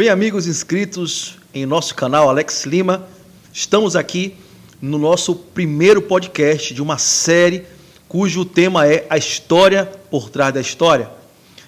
Bem, amigos inscritos em nosso canal Alex Lima, estamos aqui no nosso primeiro podcast de uma série cujo tema é a história por trás da história.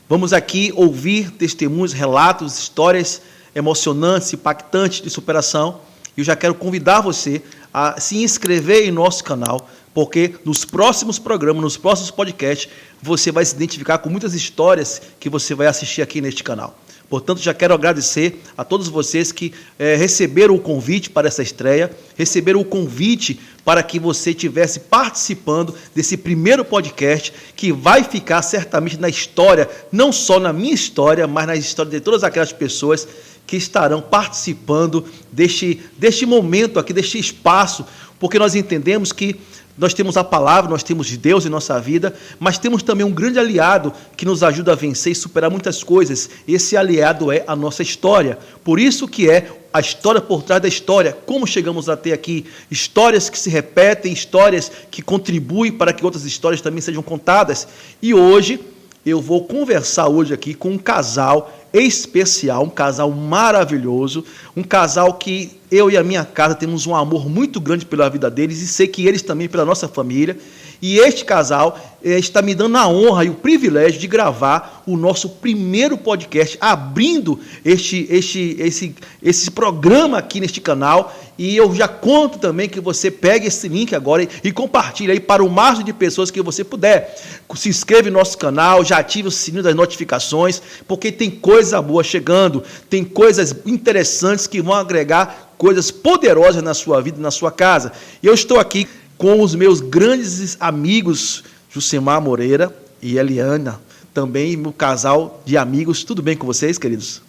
Vamos aqui ouvir testemunhos, relatos, histórias emocionantes, impactantes de superação. E eu já quero convidar você a se inscrever em nosso canal, porque nos próximos programas, nos próximos podcasts, você vai se identificar com muitas histórias que você vai assistir aqui neste canal. Portanto, já quero agradecer a todos vocês que receberam o convite para essa estreia, receberam o convite para que você estivesse participando desse primeiro podcast, que vai ficar certamente na história, não só na minha história, mas na história de todas aquelas pessoas que estarão participando deste momento aqui, deste espaço, porque nós entendemos que nós temos a palavra, nós temos Deus em nossa vida, mas temos também um grande aliado que nos ajuda a vencer e superar muitas coisas. Esse aliado é a nossa história. Por isso que é a história por trás da história. Como chegamos até aqui? Histórias que se repetem, histórias que contribuem para que outras histórias também sejam contadas. E hoje, eu vou conversar hoje aqui com um casal especial, um casal maravilhoso, um casal que eu e a minha casa temos um amor muito grande pela vida deles e sei que eles também pela nossa família. E este casal está me dando a honra e o privilégio de gravar o nosso primeiro podcast, abrindo esse programa aqui neste canal. E eu já conto também que você pegue esse link agora e compartilhe aí para o máximo de pessoas que você puder. Se inscreve no nosso canal, já ative o sininho das notificações, porque tem coisa boa chegando, tem coisas interessantes que vão agregar coisas poderosas na sua vida, na sua casa. E eu estou aqui com os meus grandes amigos, Jucimar Moreira e Eliana, também meu casal de amigos. Tudo bem com vocês, queridos?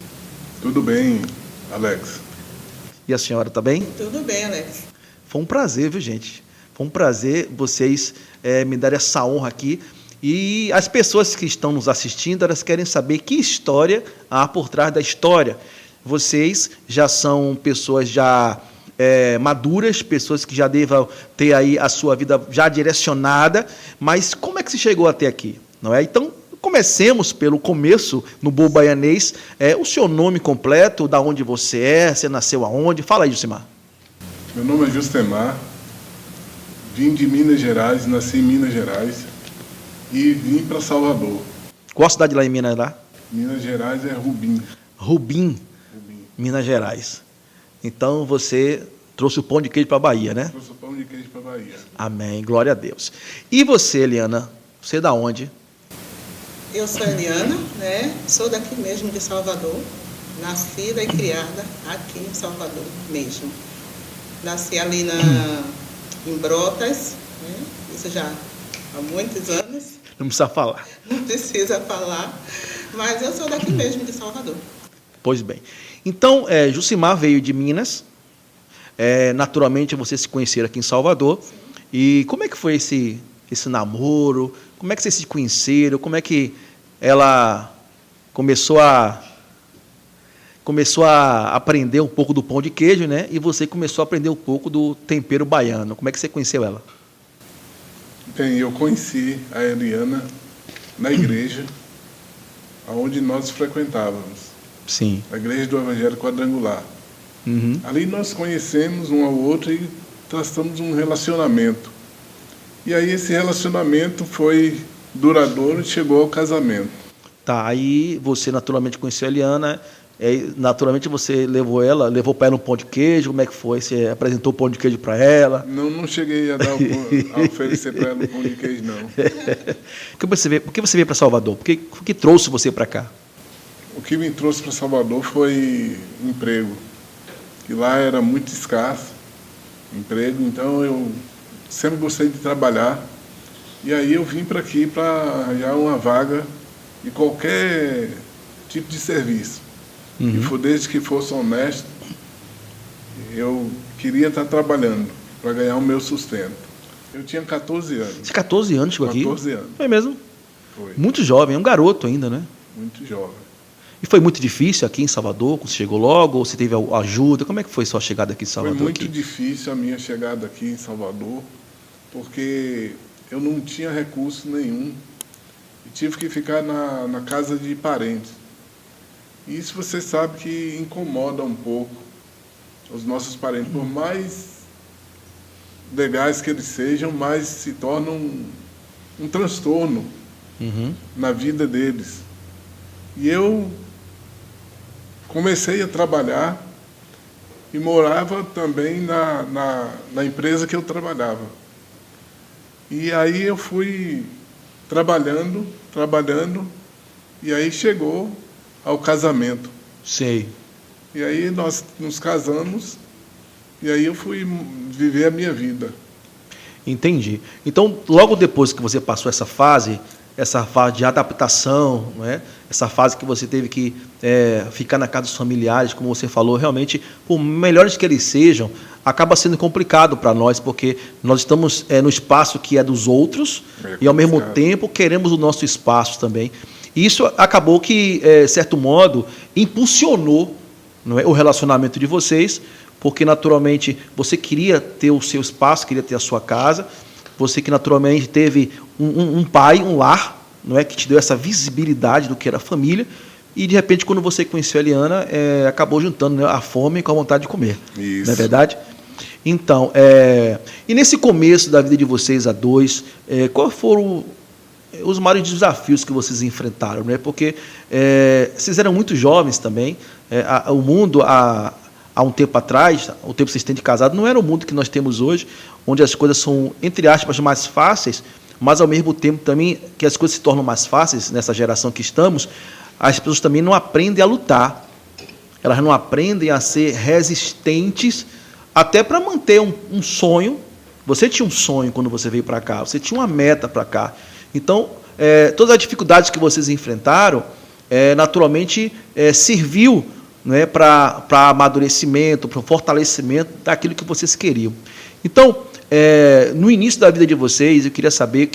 Tudo bem, Alex. E a senhora, tá bem? Tudo bem, Alex. Foi um prazer, viu, gente? Foi um prazer vocês me darem essa honra aqui. E as pessoas que estão nos assistindo, elas querem saber que história há por trás da história. Vocês já são pessoas maduras, pessoas que já devam ter aí a sua vida já direcionada, mas como é que se chegou até aqui? Não é? Então, comecemos pelo começo, no bom baianês. O seu nome completo, da onde você nasceu aonde? Fala aí, Jucimar. Meu nome é Justemar, vim de Minas Gerais, nasci em Minas Gerais e vim para Salvador. Qual cidade lá em Minas? Lá? Minas Gerais é Rubim. Rubim, Minas Gerais. Então, você trouxe o pão de queijo para a Bahia, né? Trouxe o pão de queijo para a Bahia. Amém, glória a Deus. E você, Eliana, você é da onde? Eu sou a Eliana, né? Sou daqui mesmo de Salvador, nascida e criada aqui em Salvador mesmo. Nasci ali em Brotas, né? Isso já há muitos anos. Não precisa falar. Não precisa falar, mas eu sou daqui mesmo de Salvador. Pois bem. Então, Jucimar veio de Minas, naturalmente vocês se conheceram aqui em Salvador. Sim. E como é que foi esse namoro? Como é que vocês se conheceram? Como é que ela começou a aprender um pouco do pão de queijo, né? E você começou a aprender um pouco do tempero baiano. Como é que você conheceu ela? Bem, eu conheci a Eliana na igreja onde nós frequentávamos. Sim. A igreja do Evangelho Quadrangular. Uhum. Ali nós conhecemos um ao outro e traçamos um relacionamento. E aí esse relacionamento foi duradouro e chegou ao casamento. Tá, aí você naturalmente conheceu a Eliana, naturalmente você levou para ela um pão de queijo. Como é que foi? Você apresentou o pão de queijo para ela? Não cheguei a oferecer para ela um pão de queijo, não. Por que você veio para Salvador? O que trouxe você para cá? O que me trouxe para Salvador foi emprego, que lá era muito escasso emprego, então eu sempre gostei de trabalhar, e aí eu vim para aqui para arranjar uma vaga de qualquer tipo de serviço. Uhum. E foi desde que fosse honesto, eu queria estar trabalhando para ganhar o meu sustento. Eu tinha 14 anos. Você 14 anos chegou aqui? 14 anos. Foi mesmo? Foi. Muito jovem, um garoto ainda, né? Muito jovem. E foi muito difícil aqui em Salvador? Você chegou logo ou você teve ajuda? Como é que foi sua chegada aqui em Salvador? Foi muito difícil a minha chegada aqui em Salvador, porque eu não tinha recurso nenhum e tive que ficar na casa de parentes. E isso você sabe que incomoda um pouco os nossos parentes. Por mais legais que eles sejam, mas se tornam um transtorno na vida deles. E eu comecei a trabalhar e morava também na empresa que eu trabalhava. E aí eu fui trabalhando, e aí chegou ao casamento. Sei. E aí nós nos casamos, e aí eu fui viver a minha vida. Entendi. Então, logo depois que você passou essa fase de adaptação, não é? Essa fase que você teve que ficar na casa dos familiares, como você falou, realmente, por melhores que eles sejam, acaba sendo complicado para nós, porque nós estamos no espaço que é dos outros e, ao mesmo tempo, queremos o nosso espaço também. E isso acabou que, de certo modo, impulsionou, não é, o relacionamento de vocês, porque, naturalmente, você queria ter o seu espaço, queria ter a sua casa, você que, naturalmente, teve um pai, um lar, não é, que te deu essa visibilidade do que era a família, e, de repente, quando você conheceu a Eliana, acabou juntando, né, a fome com a vontade de comer. Isso. Não é verdade? Então, e nesse começo da vida de vocês a dois, quais foram os maiores desafios que vocês enfrentaram, né? Porque vocês eram muito jovens também. O mundo, há um tempo atrás, o tempo que vocês têm de casado, não era o mundo que nós temos hoje, onde as coisas são, entre aspas, mais fáceis, mas, ao mesmo tempo, também que as coisas se tornam mais fáceis nessa geração que estamos, as pessoas também não aprendem a lutar. Elas não aprendem a ser resistentes, até para manter um sonho. Você tinha um sonho quando você veio para cá, você tinha uma meta para cá. Então, todas as dificuldades que vocês enfrentaram, naturalmente, serviu, né, para amadurecimento, para o fortalecimento daquilo que vocês queriam. Então, no início da vida de vocês, eu queria saber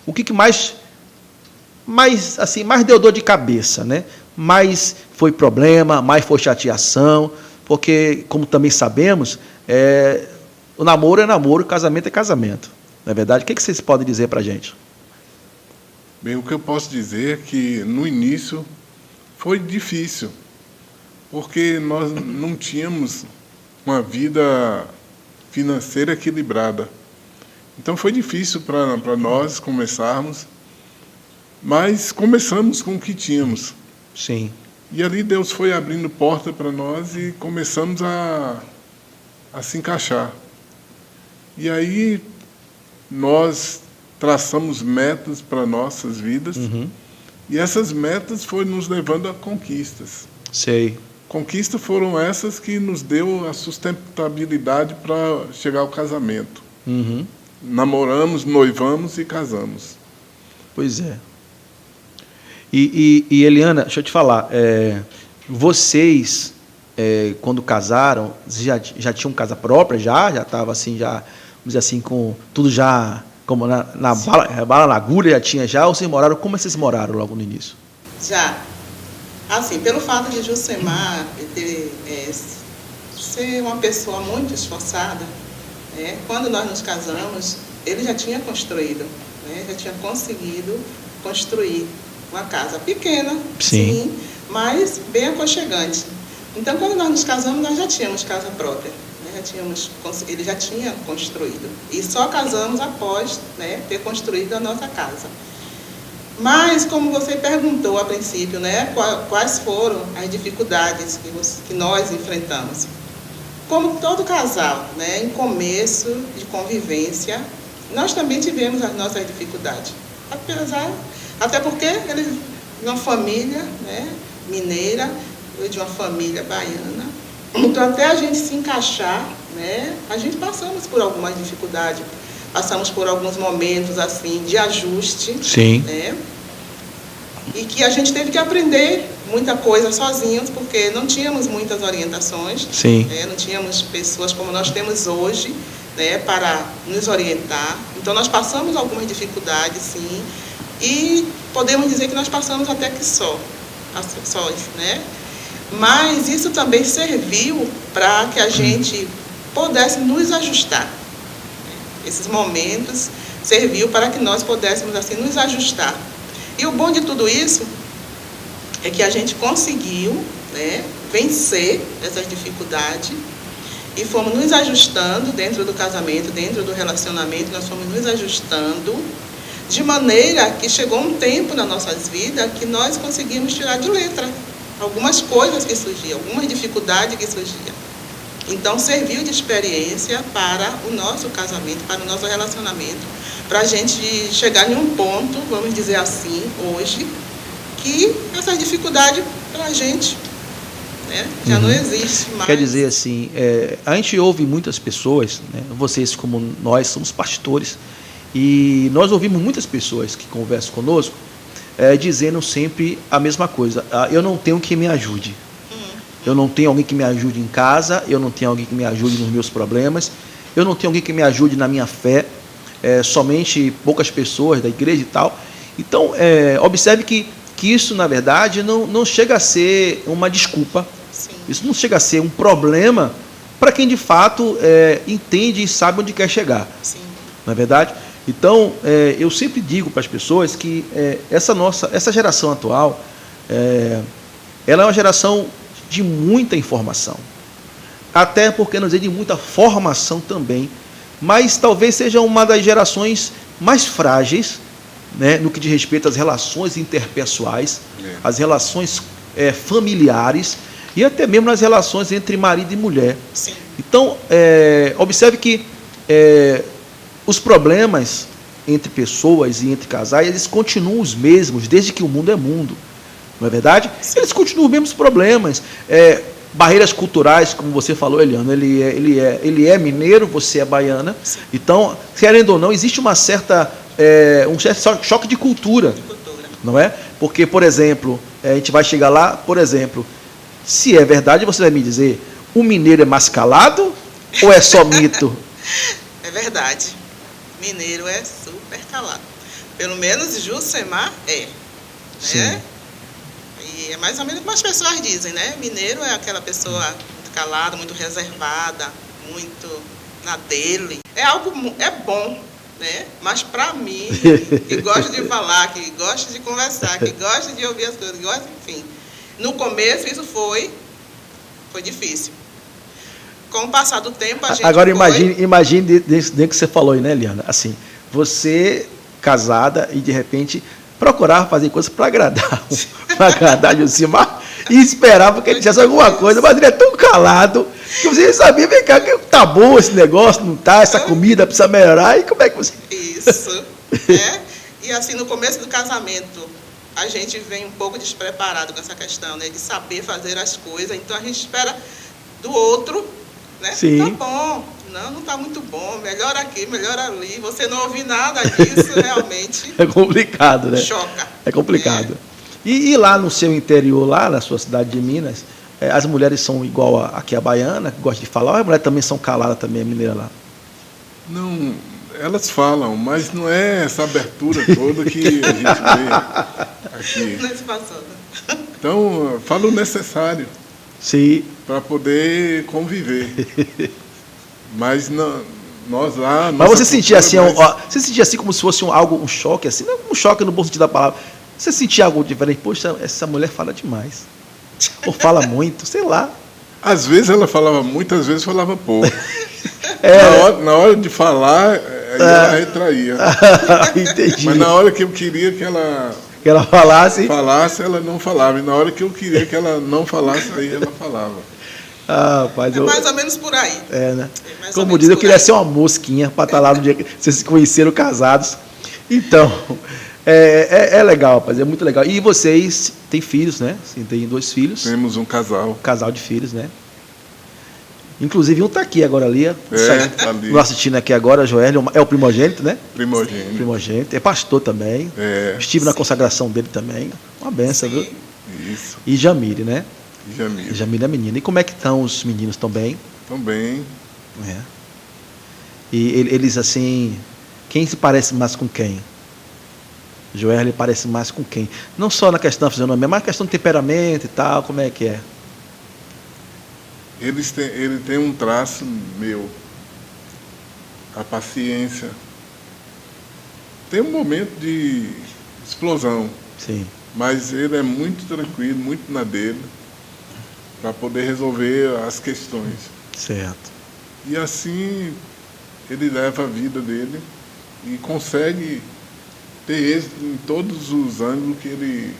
o que mais deu dor de cabeça, né? Mais foi problema, mais foi chateação, porque, como também sabemos, o namoro é namoro, o casamento é casamento. Não é verdade? O que vocês podem dizer para a gente? Bem, o que eu posso dizer é que, no início, foi difícil, porque nós não tínhamos uma vida financeira equilibrada. Então, foi difícil para nós começarmos, mas começamos com o que tínhamos. Sim. E ali Deus foi abrindo porta para nós e começamos a se encaixar. E aí nós traçamos metas para nossas vidas, e essas metas foram nos levando a conquistas. Sei. Conquistas foram essas que nos deu a sustentabilidade para chegar ao casamento. Namoramos, noivamos e casamos. Pois é. E Eliana, deixa eu te falar, vocês, quando casaram, já tinham casa própria, já estava assim, já, vamos dizer assim, com tudo já, como na bala na agulha, já tinha já, ou vocês moraram, como vocês moraram logo no início? Já. Assim, pelo fato de Jusemar ser uma pessoa muito esforçada, quando nós nos casamos, ele já tinha construído, já tinha conseguido construir uma casa pequena, sim, mas bem aconchegante. Então, quando nós nos casamos, nós já tínhamos casa própria, ele já tinha construído. E só casamos após ter construído a nossa casa. Mas, como você perguntou a princípio, quais foram as dificuldades que nós enfrentamos? Como todo casal, em começo de convivência, nós também tivemos as nossas dificuldades. Até porque ele de uma família mineira, eu de uma família baiana. Então, até a gente se encaixar, a gente passamos por algumas dificuldades. Passamos por alguns momentos assim de ajuste. Sim. E que a gente teve que aprender muita coisa sozinhos, porque não tínhamos muitas orientações. Sim. Não tínhamos pessoas como nós temos hoje, para nos orientar. Então, nós passamos algumas dificuldades, sim. E podemos dizer que nós passamos até que sós, Mas isso também serviu para que a gente pudesse nos ajustar. Esses momentos serviu para que nós pudéssemos assim nos ajustar. E o bom de tudo isso é que a gente conseguiu, né, vencer essas dificuldades e fomos nos ajustando dentro do casamento, dentro do relacionamento, nós fomos nos ajustando de maneira que chegou um tempo nas nossas vidas que nós conseguimos tirar de letra algumas coisas que surgiam, algumas dificuldades que surgiam. Então, serviu de experiência para o nosso casamento, para o nosso relacionamento, para a gente chegar em um ponto, vamos dizer assim, hoje, que essa dificuldade para a gente, né, já não existe mais. Quer dizer assim, a gente ouve muitas pessoas, né, vocês como nós somos pastores, e nós ouvimos muitas pessoas que conversam conosco, dizendo sempre a mesma coisa: eu não tenho quem me ajude. Eu não tenho alguém que me ajude em casa, eu não tenho alguém que me ajude nos meus problemas, eu não tenho alguém que me ajude na minha fé, somente poucas pessoas da igreja e tal. Então, observe que isso, na verdade, não chega a ser uma desculpa. Sim. Isso não chega a ser um problema para quem, de fato, entende e sabe onde quer chegar. Sim. Não é verdade? Então, eu sempre digo para as pessoas que essa geração atual, ela é uma geração de muita informação, até porque não dizer de muita formação também, mas talvez seja uma das gerações mais frágeis, né, no que diz respeito às relações interpessoais, às relações familiares e até mesmo nas relações entre marido e mulher. Sim. Então, observe que os problemas entre pessoas e entre casais, eles continuam os mesmos desde que o mundo é mundo. Não é verdade? Sim. Eles continuam os mesmos problemas. Barreiras culturais, como você falou, Eliana, ele é mineiro, você é baiana. Sim. Então, querendo ou não, existe um certo choque de cultura. Não é? Porque, por exemplo, a gente vai chegar lá, por exemplo, se é verdade, você vai me dizer, o mineiro é mais calado ou é só mito? É verdade. Mineiro é super calado. Pelo menos Jucemar é. Sim. Né? E é mais ou menos como as pessoas dizem, né? Mineiro é aquela pessoa muito calada, muito reservada, muito na dele. É bom, né? Mas para mim, que gosta de falar, que gosta de conversar, que gosta de ouvir as coisas, enfim. No começo isso foi difícil. Com o passar do tempo, a gente Agora imagine dentro que você falou aí, né, Eliana? Assim, você casada e de repente procurava fazer coisas para agradar Jucimar e esperava que ele dissesse alguma coisa, mas ele é tão calado que você sabia, vem cá, que tá bom esse negócio, não tá, essa comida precisa melhorar, e como é que você... Isso, né? E assim, no começo do casamento, a gente vem um pouco despreparado com essa questão, né, de saber fazer as coisas, então a gente espera do outro, né? Sim. Tá bom, não tá muito bom, melhor aqui, melhor ali, você não ouvir nada disso, realmente... É complicado, né? Choca. É complicado. E lá no seu interior, lá na sua cidade de Minas, as mulheres são igual aqui a baiana, que gosta de falar, ou as mulheres também são caladas também, a mineira lá? Não, elas falam, mas não é essa abertura toda que a gente vê aqui. Não se passou, né? Então, falo o necessário Sim. para poder conviver. Mas nós lá... Mas você sentia assim, você sentia assim como se fosse um choque, assim, não um choque no bom sentido da palavra. Você sentia algo diferente? Poxa, essa mulher fala demais. Ou fala muito, sei lá. Às vezes ela falava muito, às vezes falava pouco. Na hora de falar, ela retraía. Entendi. Mas na hora que eu queria que ela falasse, ela não falava. E na hora que eu queria que ela não falasse, aí ela falava. Rapaz, mais ou menos por aí. Né? Como diz, eu queria ser uma mosquinha para estar lá no dia que vocês se conheceram casados. Então, é legal, rapaz, é muito legal. E vocês têm filhos, né? Sim, tem 2 filhos. Temos um casal. Um casal de filhos, né? Inclusive um está aqui agora ali. Tá ali. Não assistindo aqui agora, Joélio, é o primogênito, né? Primogênito. É pastor também. Estive na consagração dele também. Uma benção, viu? Isso. E Jamile, né? Jamile. Jamile é menina. E como é que estão os meninos? Estão bem? Estão bem. E eles, assim, quem se parece mais com quem? Joel, ele parece mais com quem? Não só na questão da fisionomia, mas na questão de temperamento e tal, como é que é? Ele tem um traço meu. A paciência. Tem um momento de explosão. Sim. mas ele é muito tranquilo, muito na dele, para poder resolver as questões. Certo. E assim ele leva a vida dele e consegue ter êxito em todos os ângulos que ele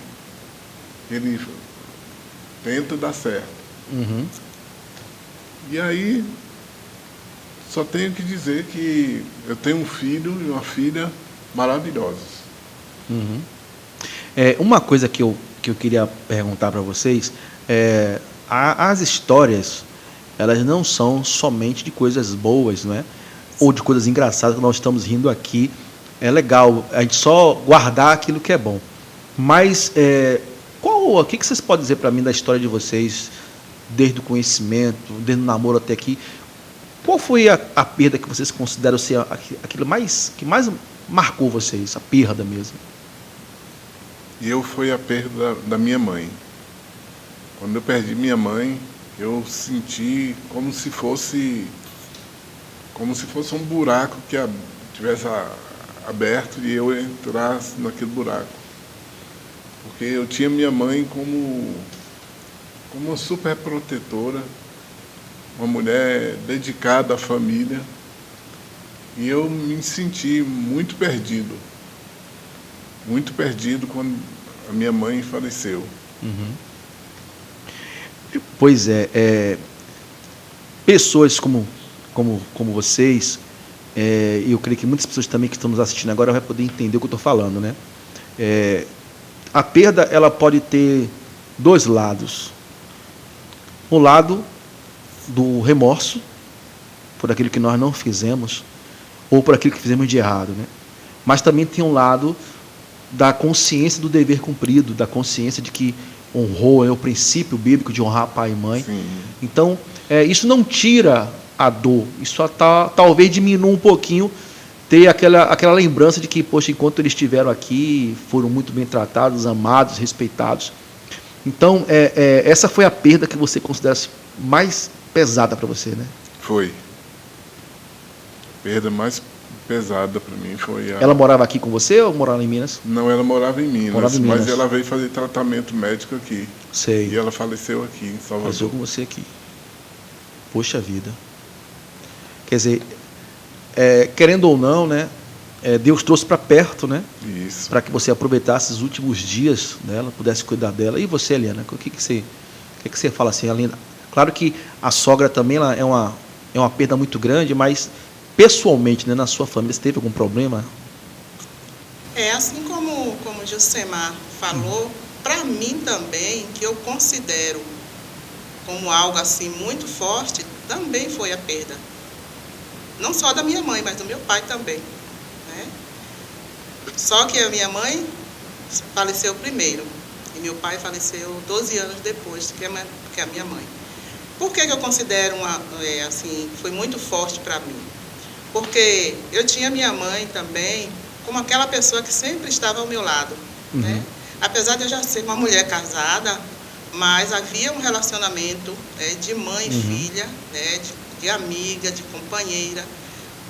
tenta dar certo. Uhum. E aí, só tenho que dizer que eu tenho um filho e uma filha maravilhosos. Uhum. Uma coisa que eu queria perguntar para vocês as histórias, elas não são somente de coisas boas, não é? Ou de coisas engraçadas que nós estamos rindo aqui. É legal a gente só guardar aquilo que é bom. Mas o que vocês podem dizer para mim da história de vocês, desde o conhecimento, desde o namoro até aqui? Qual foi a perda que vocês consideram ser aquilo que mais marcou vocês, a perda mesmo? E foi a perda da minha mãe. Quando eu perdi minha mãe, eu senti como se fosse um buraco que tivesse aberto e eu entrasse naquele buraco. Porque eu tinha minha mãe como uma super protetora, uma mulher dedicada à família, e eu me senti muito perdido quando a minha mãe faleceu. Uhum. Pois pessoas como vocês, eu creio que muitas pessoas também que estão nos assistindo agora vão poder entender o que eu estou falando, né? A perda, ela pode ter dois lados. O lado do remorso por aquilo que nós não fizemos ou por aquilo que fizemos de errado, né? Mas também tem um lado da consciência do dever cumprido, da consciência de que honrou, o princípio bíblico de honrar pai e mãe. Sim. Então, isso não tira a dor, isso talvez diminua um pouquinho, ter aquela lembrança de que, poxa, enquanto eles estiveram aqui, foram muito bem tratados, amados, respeitados. Então, essa foi a perda que você considera mais pesada para você, né? Foi. A perda mais pesada para mim foi Ela morava aqui com você ou morava em Minas? Não, ela morava em Minas, Morava em Minas. mas ela veio fazer tratamento médico aqui. Sei. E ela faleceu aqui em Salvador. Faleceu com você aqui. Poxa vida. Quer dizer, querendo ou não, né? Deus trouxe para perto, né? Isso. Para que você aproveitasse os últimos dias dela, pudesse cuidar dela. E você, Eliana, o que você fala assim, Eliana? Claro que a sogra também ela é uma perda muito grande, mas pessoalmente, né, na sua família, você teve algum problema? Assim como o Josemar falou, para mim também, que eu considero como algo assim muito forte, também foi a perda. Não só da minha mãe, mas do meu pai também, né? Só que a minha mãe faleceu primeiro e meu pai faleceu 12 anos depois que a minha mãe. Por que eu considero assim, foi muito forte para mim? Porque eu tinha minha mãe também como aquela pessoa que sempre estava ao meu lado, né? Apesar de eu já ser uma mulher casada, mas havia um relacionamento de mãe e filha, né? De amiga, de companheira,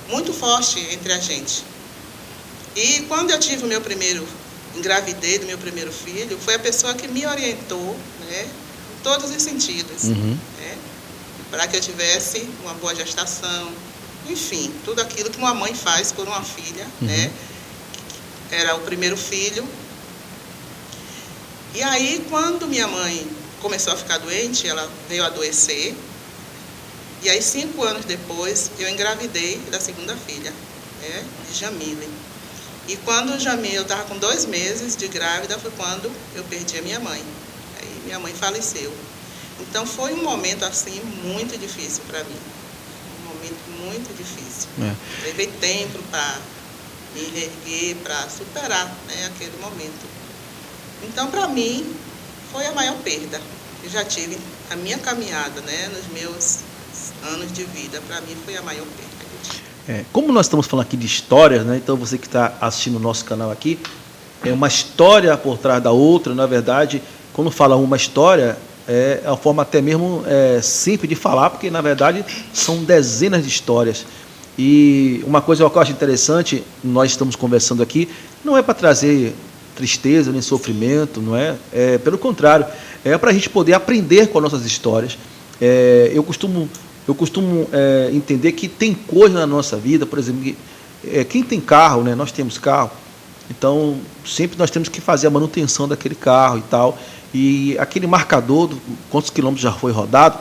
muito forte entre a gente. E quando eu tive engravidei do meu primeiro filho, foi a pessoa que me orientou, né? Em todos os sentidos, né? Para que eu tivesse uma boa gestação, enfim, tudo aquilo que uma mãe faz por uma filha, né? Era o primeiro filho. E aí, quando minha mãe começou a ficar doente, ela veio adoecer. E aí, 5 anos depois, eu engravidei da segunda filha, né? De Jamile. E quando eu estava com 2 meses de grávida, foi quando eu perdi a minha mãe. Aí minha mãe faleceu. Então, foi um momento, assim, muito difícil para mim. Muito difícil. Levei tempo para me reerguer, para superar, né, aquele momento. Então, para mim, foi a maior perda. Eu já tive a minha caminhada, né, nos meus anos de vida. Para mim, foi a maior perda. Como nós estamos falando aqui de histórias, né, então você que está assistindo o nosso canal aqui, é uma história por trás da outra. Na verdade, quando fala uma história, é uma forma até mesmo simples de falar, porque na verdade são dezenas de histórias. E uma coisa que eu acho interessante, nós estamos conversando aqui, não é para trazer tristeza, nem sofrimento, não é? Pelo contrário, é para a gente poder aprender com as nossas histórias. Eu costumo entender que tem coisa na nossa vida, por exemplo, quem tem carro, né? Nós temos carro, então sempre nós temos que fazer a manutenção daquele carro e tal, e aquele marcador, quantos quilômetros já foi rodado,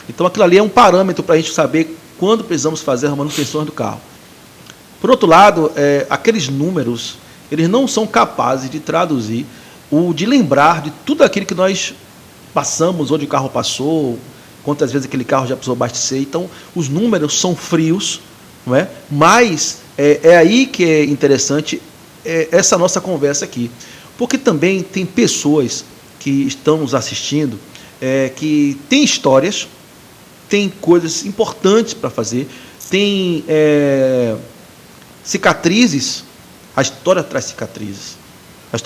então aquilo ali é um parâmetro para a gente saber quando precisamos fazer a manutenção do carro. Por outro lado, aqueles números, eles não são capazes de traduzir, de lembrar de tudo aquilo que nós passamos, onde o carro passou, quantas vezes aquele carro já precisou abastecer. Então, os números são frios, não é? Mas é aí que é interessante essa nossa conversa aqui. Porque também tem pessoas que estão nos assistindo, que têm histórias, têm coisas importantes para fazer, têm cicatrizes. A história traz cicatrizes. A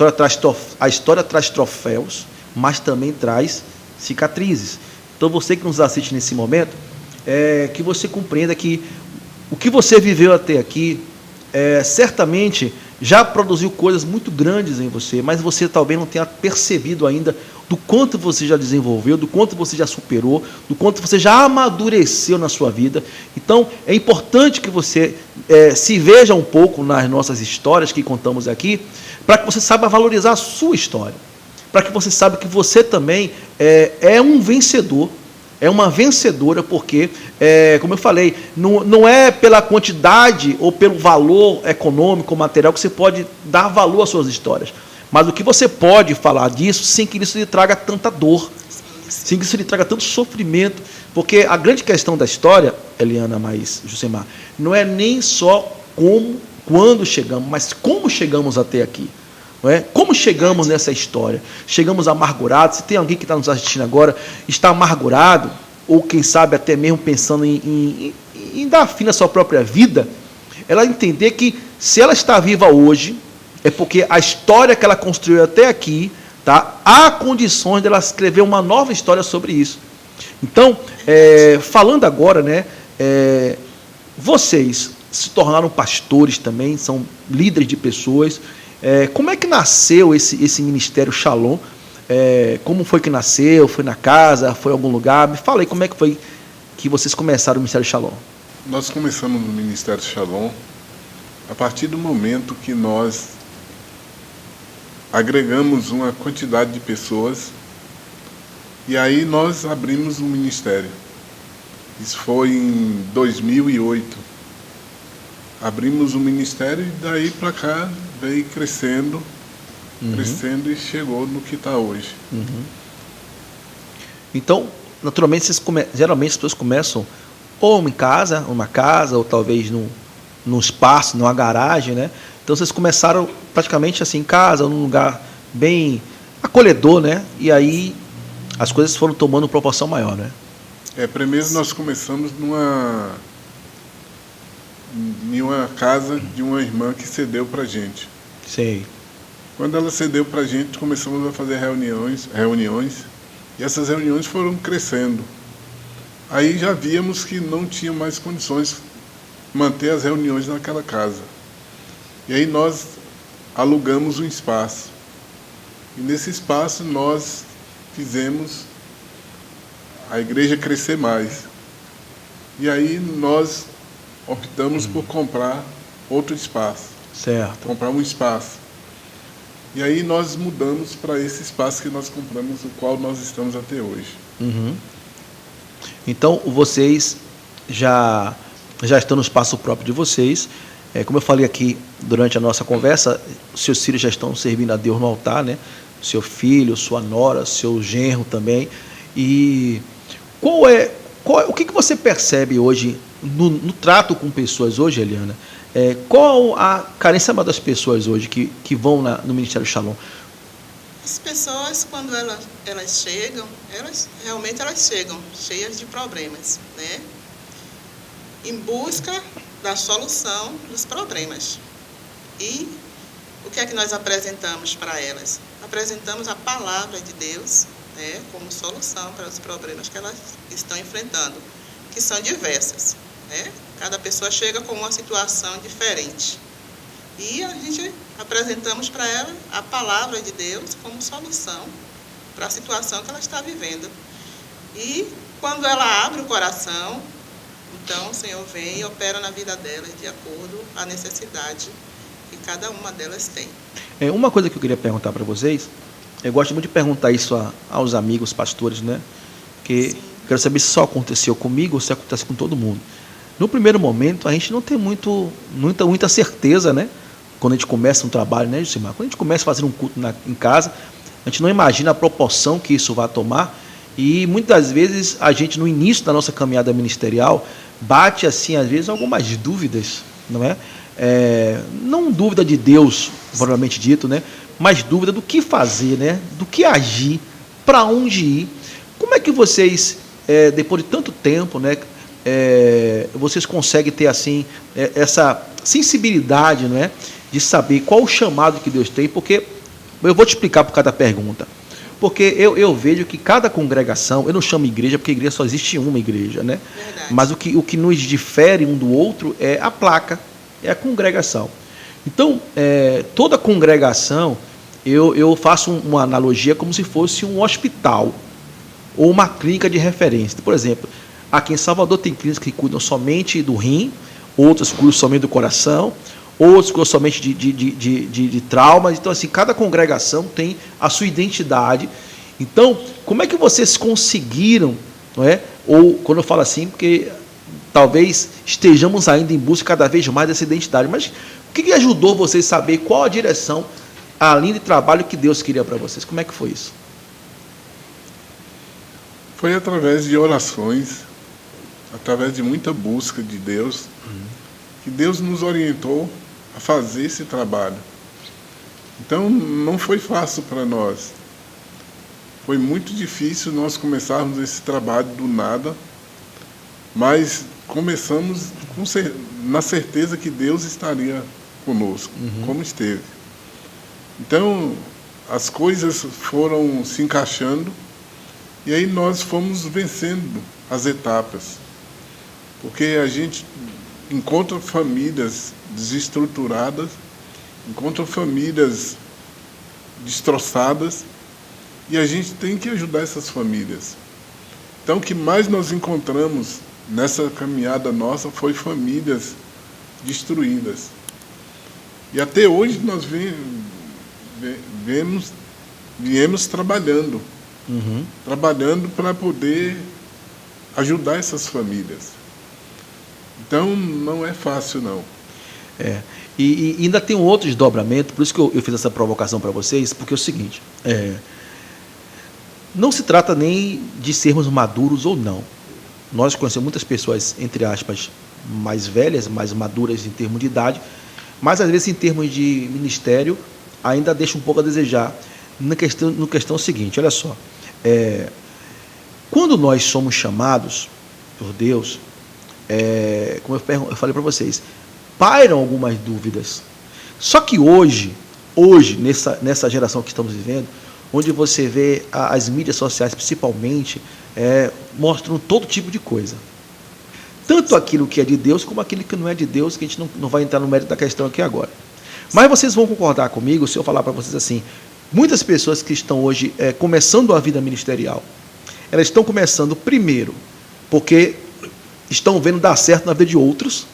história traz troféus, mas também traz cicatrizes. Então, você que nos assiste nesse momento, que você compreenda que o que você viveu até aqui, certamente já produziu coisas muito grandes em você, mas você talvez não tenha percebido ainda do quanto você já desenvolveu, do quanto você já superou, do quanto você já amadureceu na sua vida. Então, é importante que você se veja um pouco nas nossas histórias que contamos aqui, para que você saiba valorizar a sua história, para que você saiba que você também é um vencedor, é uma vencedora, porque, como eu falei, não é pela quantidade ou pelo valor econômico ou material que você pode dar valor às suas histórias, mas o que você pode falar disso sem que isso lhe traga tanta dor, sem que isso lhe traga tanto sofrimento, porque a grande questão da história, Eliana, mais Jusemar, não é nem só quando chegamos, mas como chegamos até aqui. Não é? Como chegamos nessa história? Chegamos amargurados. Se tem alguém que está nos assistindo agora, está amargurado, ou quem sabe até mesmo pensando em dar fim à sua própria vida, ela entender que se ela está viva hoje, é porque a história que ela construiu até aqui, tá? Há condições dela escrever uma nova história sobre isso. Então, falando agora, né, vocês se tornaram pastores também, são líderes de pessoas. Como é que nasceu esse Ministério Shalom? Como foi que nasceu? Foi na casa? Foi em algum lugar? Me fala aí como é que foi que vocês começaram o Ministério Shalom. Nós começamos no Ministério Shalom a partir do momento que nós agregamos uma quantidade de pessoas e aí nós abrimos um ministério. Isso foi em 2008. Abrimos um ministério e daí para cá veio crescendo, crescendo e chegou no que está hoje. Uhum. Então, naturalmente, geralmente as pessoas começam ou em casa, uma casa, ou talvez num espaço, numa garagem, né? Então vocês começaram praticamente assim em casa, ou num lugar bem acolhedor, né? E aí as coisas foram tomando proporção maior, né? Primeiro nós começamos em uma casa de uma irmã que cedeu para a gente. Sei. Quando ela cedeu para a gente, começamos a fazer reuniões, e essas reuniões foram crescendo. Aí já víamos que não tinha mais condições de manter as reuniões naquela casa. E aí nós alugamos um espaço. E nesse espaço nós fizemos a igreja crescer mais. E aí nós optamos por comprar outro espaço. Certo. Comprar um espaço. E aí nós mudamos para esse espaço que nós compramos, o qual nós estamos até hoje. Uhum. Então, vocês já estão no espaço próprio de vocês. Como eu falei aqui durante a nossa conversa, seus filhos já estão servindo a Deus no altar, né? Seu filho, sua nora, seu genro também. E o que você percebe hoje no trato com pessoas hoje, Eliana? Qual a carência das pessoas hoje que vão no Ministério Shalom? As pessoas, quando elas chegam, realmente chegam cheias de problemas, né? Em busca da solução dos problemas. E o que é que nós apresentamos para elas? Apresentamos a palavra de Deus, né, como solução para os problemas que elas estão enfrentando, que são diversas, né? Cada pessoa chega com uma situação diferente. E a gente apresentamos para ela a palavra de Deus como solução para a situação que ela está vivendo. E quando ela abre o coração, então o Senhor vem e opera na vida delas de acordo com a necessidade que cada uma delas tem. Uma coisa que eu queria perguntar para vocês, eu gosto muito de perguntar isso aos amigos pastores, né? Porque Sim. quero saber se só aconteceu comigo ou se acontece com todo mundo. No primeiro momento, a gente não tem muita certeza, né? Quando a gente começa um trabalho, né, Jucimar? Quando a gente começa a fazer um culto em casa, a gente não imagina a proporção que isso vai tomar. E muitas vezes a gente, no início da nossa caminhada ministerial, bate, assim, às vezes, algumas dúvidas, não é? Não dúvida de Deus, propriamente dito, né? Mas dúvida do que fazer, né? Do que agir, para onde ir. Como é que vocês, depois de tanto tempo, né, vocês conseguem ter assim, essa sensibilidade, não é, de saber qual o chamado que Deus tem? Porque eu vou te explicar por cada pergunta. Porque eu vejo que cada congregação, eu não chamo igreja, porque igreja só existe uma igreja, né? Verdade. Mas o que nos difere um do outro é a placa, é a congregação. Então, toda congregação, eu faço uma analogia como se fosse um hospital ou uma clínica de referência. Por exemplo, aqui em Salvador tem clínicas que cuidam somente do rim, outras cuidam somente do coração, outros cuidam somente de traumas. Então, assim, cada congregação tem a sua identidade. Então, como é que vocês conseguiram, não é? Ou, quando eu falo assim, porque talvez estejamos ainda em busca cada vez mais dessa identidade, mas o que ajudou vocês a saber qual a direção, a linha de trabalho que Deus queria para vocês? Como é que foi isso? Foi através de orações, através de muita busca de Deus, que Deus nos orientou a fazer esse trabalho. Então, não foi fácil para nós. Foi muito difícil nós começarmos esse trabalho do nada, mas começamos na certeza que Deus estaria conosco, como esteve. Então, as coisas foram se encaixando e aí nós fomos vencendo as etapas. Porque a gente encontra famílias desestruturadas, encontra famílias destroçadas, e a gente tem que ajudar essas famílias. Então, o que mais nós encontramos nessa caminhada nossa foi famílias destruídas. E até hoje nós viemos trabalhando, trabalhando para poder ajudar essas famílias. Então, não é fácil, não. E ainda tem um outro desdobramento, por isso que eu fiz essa provocação para vocês, porque é o seguinte, não se trata nem de sermos maduros ou não. Nós conhecemos muitas pessoas, entre aspas, mais velhas, mais maduras em termos de idade, mas às vezes em termos de ministério ainda deixa um pouco a desejar. Na questão seguinte, olha só, quando nós somos chamados por Deus, como eu falei para vocês, pairam algumas dúvidas. Só que hoje nessa geração que estamos vivendo, onde você vê as mídias sociais, principalmente, mostram todo tipo de coisa. Tanto aquilo que é de Deus, como aquilo que não é de Deus, que a gente não vai entrar no mérito da questão aqui agora. Mas vocês vão concordar comigo se eu falar para vocês assim, muitas pessoas que estão hoje começando a vida ministerial, elas estão começando primeiro porque estão vendo dar certo na vida de outros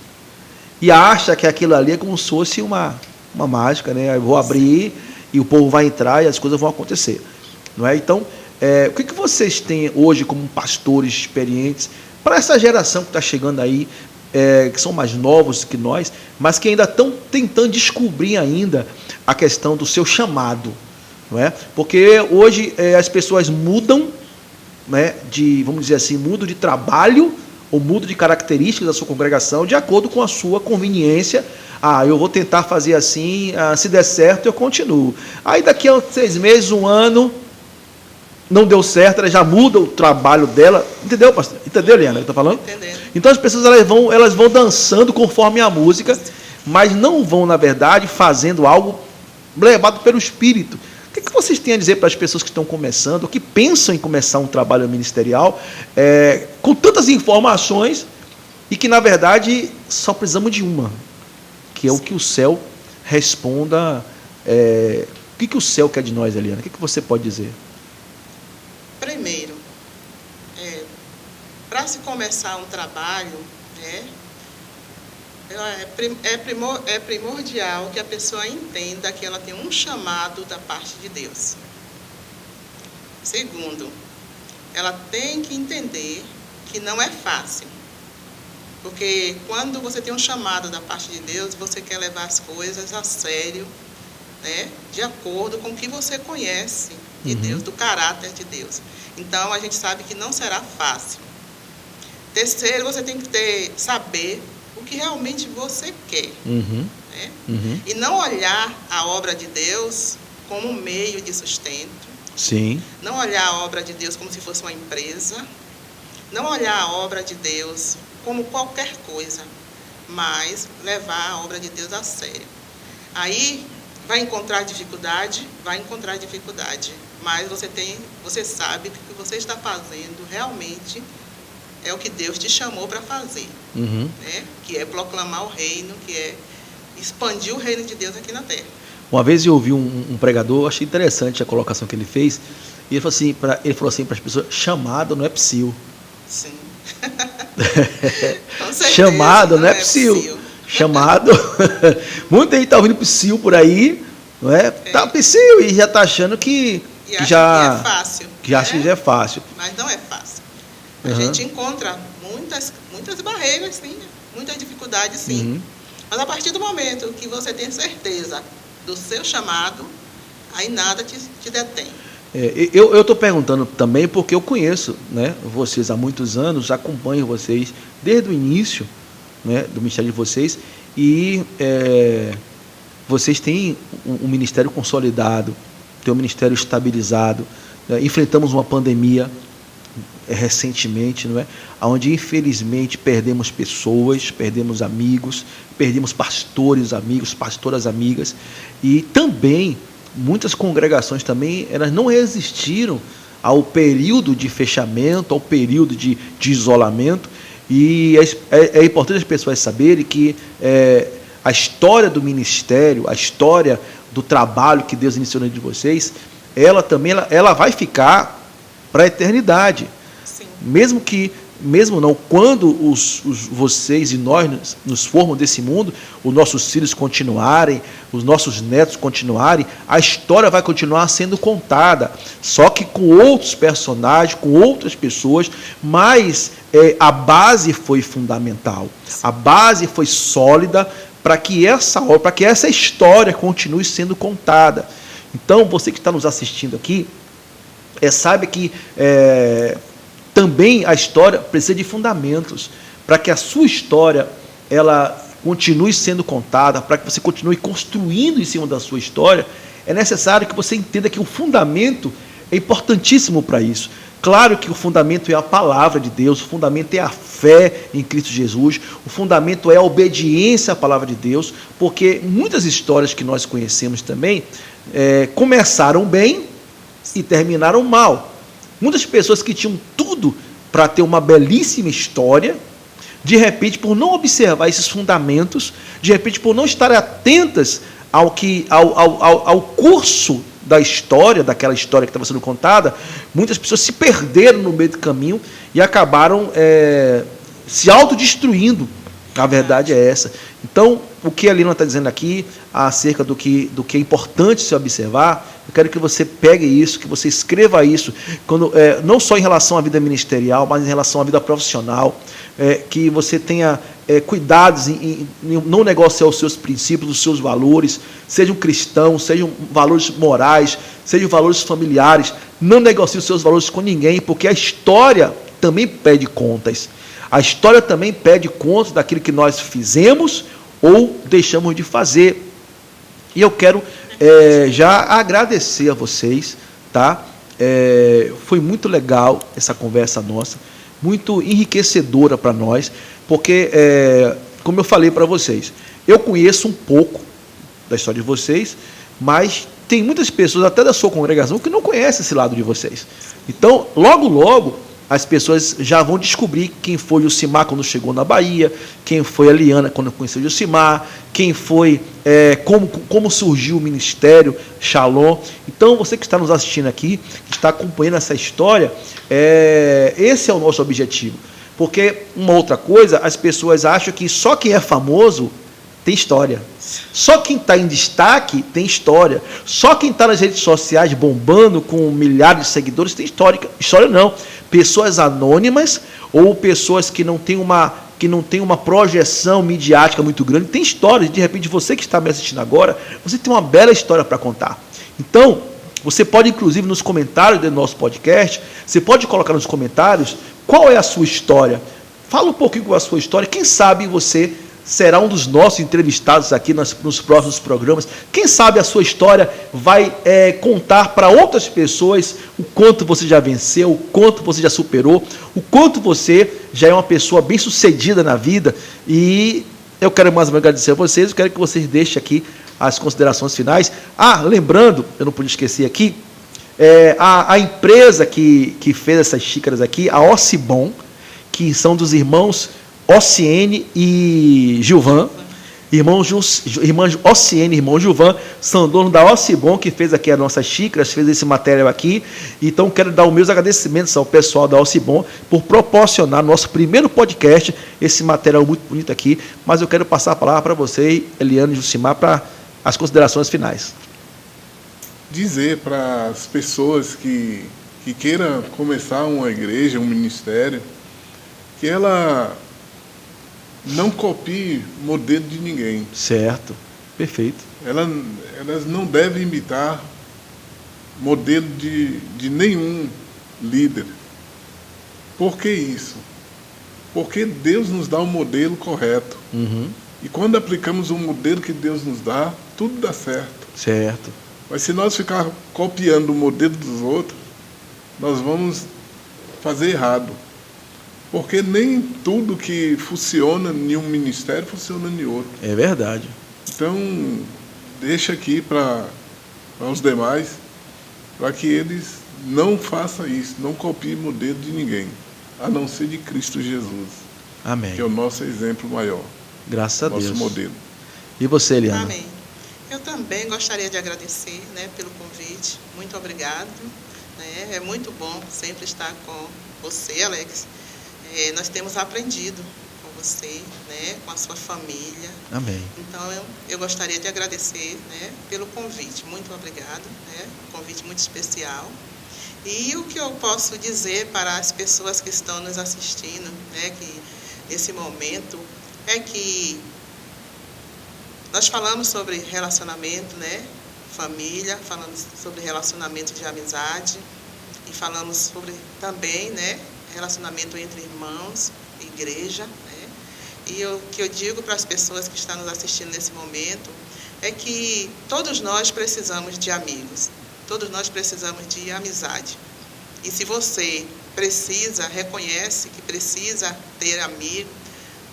e acha que aquilo ali é como se fosse uma mágica, né? Eu vou abrir e o povo vai entrar e as coisas vão acontecer, não é? Então, o que vocês têm hoje como pastores experientes para essa geração que está chegando aí, que são mais novos que nós, mas que ainda estão tentando descobrir ainda a questão do seu chamado, não é? Porque hoje as pessoas mudam, né, vamos dizer assim, mudam de trabalho ou mudam de características da sua congregação de acordo com a sua conveniência. Eu vou tentar fazer assim, se der certo eu continuo. Aí daqui a 6 meses, 1 ano, não deu certo, ela já muda o trabalho dela. Entendeu, pastor? Entendeu, Eliana, que eu estou falando? Entendendo. Então as pessoas elas vão dançando conforme a música, mas não vão, na verdade, fazendo algo levado pelo Espírito. O que vocês têm a dizer para as pessoas que estão começando, que pensam em começar um trabalho ministerial, com tantas informações, e que, na verdade, só precisamos de uma, que é o que o céu responda o que o céu quer de nós, Eliana. O que você pode dizer? Primeiro, para se começar um trabalho, é primordial que a pessoa entenda que ela tem um chamado da parte de Deus. Segundo, ela tem que entender que não é fácil. Porque quando você tem um chamado da parte de Deus, você quer levar as coisas a sério, né? De acordo com o que você conhece de Deus, do caráter de Deus. Então, a gente sabe que não será fácil. Terceiro, você tem que saber o que realmente você quer. Né? E não olhar a obra de Deus como um meio de sustento. Sim. Não olhar a obra de Deus como se fosse uma empresa. Não olhar a obra de Deus como qualquer coisa, mas levar a obra de Deus a sério. Aí vai encontrar dificuldade, mas você sabe que o que você está fazendo realmente é o que Deus te chamou para fazer, né? Que é proclamar o reino, que é expandir o reino de Deus aqui na terra. Uma vez eu ouvi um pregador, achei interessante a colocação que ele fez, e ele falou assim para as pessoas: chamado não é psil. Sim. Chamado não é psil. Chamado. Muita gente está ouvindo psil por aí, não é? Tá psil e já está achando que já é fácil. Que acha que já é fácil. Mas não é fácil. A gente encontra muitas barreiras, sim, muitas dificuldades, sim. Mas a partir do momento que você tem certeza do seu chamado, aí nada te detém. Eu estou perguntando também porque eu conheço, né, vocês há muitos anos, acompanho vocês desde o início, né, do ministério de vocês, e vocês têm um ministério consolidado, têm um ministério estabilizado, né? Enfrentamos uma pandemia recentemente, não é? Onde infelizmente perdemos pessoas, perdemos amigos, perdemos pastores amigos, pastoras amigas, e também muitas congregações também, elas não resistiram ao período de fechamento, ao período de isolamento, e é importante as pessoas saberem que a história do ministério, a história do trabalho que Deus iniciou de vocês, ela também ela vai ficar para a eternidade. Sim. Mesmo não, quando vocês e nós nos formos desse mundo, os nossos filhos continuarem, os nossos netos continuarem, a história vai continuar sendo contada, só que com outros personagens, com outras pessoas, mas a base foi fundamental, a base foi sólida para que essa história continue sendo contada. Então, você que está nos assistindo aqui, sabe que também a história precisa de fundamentos, para que a sua história ela continue sendo contada, para que você continue construindo em cima da sua história, é necessário que você entenda que o fundamento é importantíssimo para isso. Claro que o fundamento é a palavra de Deus, o fundamento é a fé em Cristo Jesus, o fundamento é a obediência à palavra de Deus, porque muitas histórias que nós conhecemos também começaram bem e terminaram mal. Muitas pessoas que tinham tudo para ter uma belíssima história, de repente, por não observar esses fundamentos, de repente, por não estar atentas ao curso da história, daquela história que estava sendo contada, muitas pessoas se perderam no meio do caminho e acabaram se autodestruindo. A verdade é essa. Então, o que a Lina está dizendo aqui, acerca do que é importante se observar, eu quero que você pegue isso, que você escreva isso, não só em relação à vida ministerial, mas em relação à vida profissional, que você tenha cuidados em não negociar os seus princípios, os seus valores, sejam cristãos, sejam valores morais, sejam valores familiares, não negocie os seus valores com ninguém, porque a história também pede contas. A história também pede contas daquilo que nós fizemos ou deixamos de fazer. E eu quero já agradecer a vocês, tá? Foi muito legal essa conversa nossa, muito enriquecedora para nós, porque, como eu falei para vocês, eu conheço um pouco da história de vocês, mas tem muitas pessoas, até da sua congregação, que não conhecem esse lado de vocês. Então, logo, as pessoas já vão descobrir quem foi o Josimar quando chegou na Bahia, quem foi a Liana quando conheceu o Josimar, quem foi, como surgiu o Ministério Shalom. Então, você que está nos assistindo aqui, que está acompanhando essa história, esse é o nosso objetivo. Porque, uma outra coisa, as pessoas acham que só quem é famoso tem história. Só quem está em destaque tem história. Só quem está nas redes sociais bombando com milhares de seguidores tem história. História não. Pessoas anônimas ou pessoas que não têm uma projeção midiática muito grande tem história. De repente, você que está me assistindo agora, você tem uma bela história para contar. Então, você pode, inclusive, nos comentários do nosso podcast, você pode colocar nos comentários qual é a sua história. Fala um pouquinho com a sua história. Quem sabe você será um dos nossos entrevistados aqui nos próximos programas. Quem sabe a sua história vai contar para outras pessoas o quanto você já venceu, o quanto você já superou, o quanto você já é uma pessoa bem-sucedida na vida. E eu quero mais uma vez agradecer a vocês, eu quero que vocês deixem aqui as considerações finais. Lembrando, eu não podia esquecer aqui, a empresa que fez essas xícaras aqui, a Ossibon, que são dos irmãos Ossiene e Gilvan, irmã Ossiene e irmão Gilvan, são donos da Ossibon, que fez aqui as nossas xícaras, fez esse material aqui. Então, quero dar os meus agradecimentos ao pessoal da Ossibon por proporcionar nosso primeiro podcast, esse material muito bonito aqui. Mas eu quero passar a palavra para você, Eliane e Josimar, para as considerações finais. Dizer para as pessoas que queiram começar uma igreja, um ministério, que ela não copie modelo de ninguém. Certo, perfeito. Elas não devem imitar modelo de nenhum líder. Por que isso? Porque Deus nos dá um modelo correto. Uhum. E quando aplicamos o modelo que Deus nos dá, tudo dá certo. Certo. Mas se nós ficarmos copiando o modelo dos outros, nós vamos fazer errado. Porque nem tudo que funciona em um ministério funciona em outro. É verdade. Então, deixa aqui para os demais, para que eles não façam isso, não copiem modelo de ninguém, a não ser de Cristo Jesus. Amém. Que é o nosso exemplo maior. Graças a Deus. Nosso modelo. E você, Eliana? Amém. Eu também gostaria de agradecer, pelo convite. Muito obrigado. É muito bom sempre estar com você, Alex. Nós temos aprendido com você, com a sua família. Amém. Então, eu gostaria de agradecer, pelo convite. Muito obrigado, um convite muito especial. E o que eu posso dizer para as pessoas que estão nos assistindo, que nesse momento, é que nós falamos sobre relacionamento, família, falamos sobre relacionamento de amizade e falamos sobre também, relacionamento entre irmãos, igreja. E o que eu digo para as pessoas que estão nos assistindo nesse momento é que todos nós precisamos de amigos, todos nós precisamos de amizade. E se você reconhece que precisa ter amigo,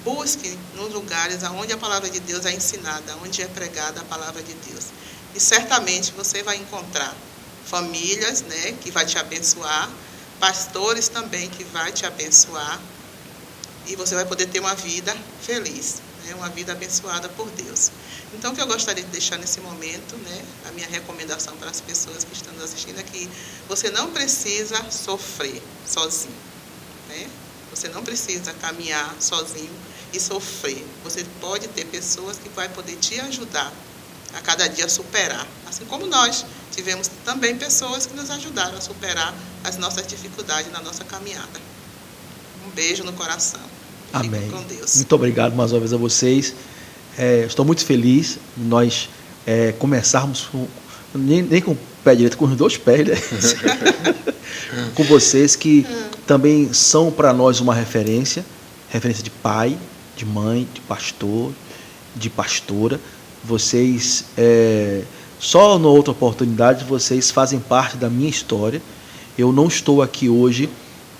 busque nos lugares onde a palavra de Deus é ensinada, onde é pregada a palavra de Deus. E certamente você vai encontrar famílias, que vai te abençoar, pastores também que vai te abençoar, e você vai poder ter uma vida feliz, uma vida abençoada por Deus. Então, o que eu gostaria de deixar nesse momento, a minha recomendação para as pessoas que estão nos assistindo é que você não precisa sofrer sozinho, Você não precisa caminhar sozinho e sofrer. Você pode ter pessoas que vão poder te ajudar a cada dia a superar. Assim como nós tivemos também pessoas que nos ajudaram a superar as nossas dificuldades na nossa caminhada. Um beijo no coração. Amém. Fico com Deus. Muito obrigado mais uma vez a vocês. Estou muito feliz de nós começarmos nem com o pé direito, com os dois pés, com vocês que também são para nós uma referência de pai, de mãe, de pastor, de pastora. Vocês, só na outra oportunidade, vocês fazem parte da minha história. Eu não estou aqui hoje,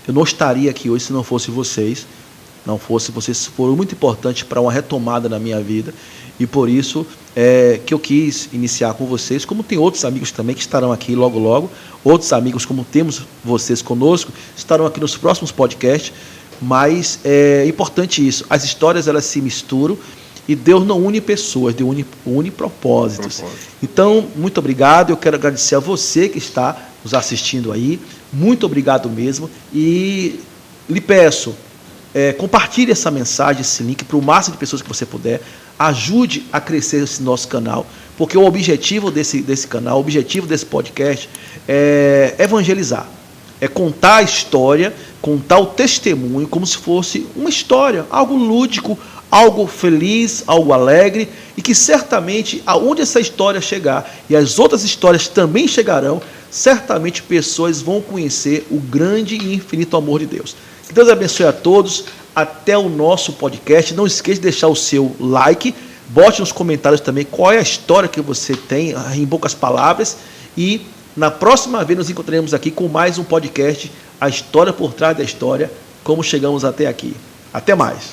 eu não estaria aqui hoje se não fosse vocês. Não fosse, vocês foram muito importantes para uma retomada na minha vida. E por isso que eu quis iniciar com vocês, como tem outros amigos também que estarão aqui logo logo, outros amigos como temos vocês conosco, estarão aqui nos próximos podcasts, mas é importante isso, as histórias elas se misturam e Deus não une pessoas, Deus une propósitos. Então, muito obrigado, eu quero agradecer a você que está nos assistindo aí, muito obrigado mesmo, e lhe peço, compartilhe essa mensagem, esse link para o máximo de pessoas que você puder, ajude a crescer esse nosso canal, porque o objetivo desse canal, o objetivo desse podcast é evangelizar, é contar a história, contar o testemunho como se fosse uma história, algo lúdico, algo feliz, algo alegre, e que certamente aonde essa história chegar, e as outras histórias também chegarão, certamente pessoas vão conhecer o grande e infinito amor de Deus. Que Deus abençoe a todos. Até o nosso podcast. Não esqueça de deixar o seu like. Bote nos comentários também qual é a história que você tem, em poucas palavras. E na próxima vez nos encontraremos aqui com mais um podcast, A História por Trás da História, como chegamos até aqui. Até mais.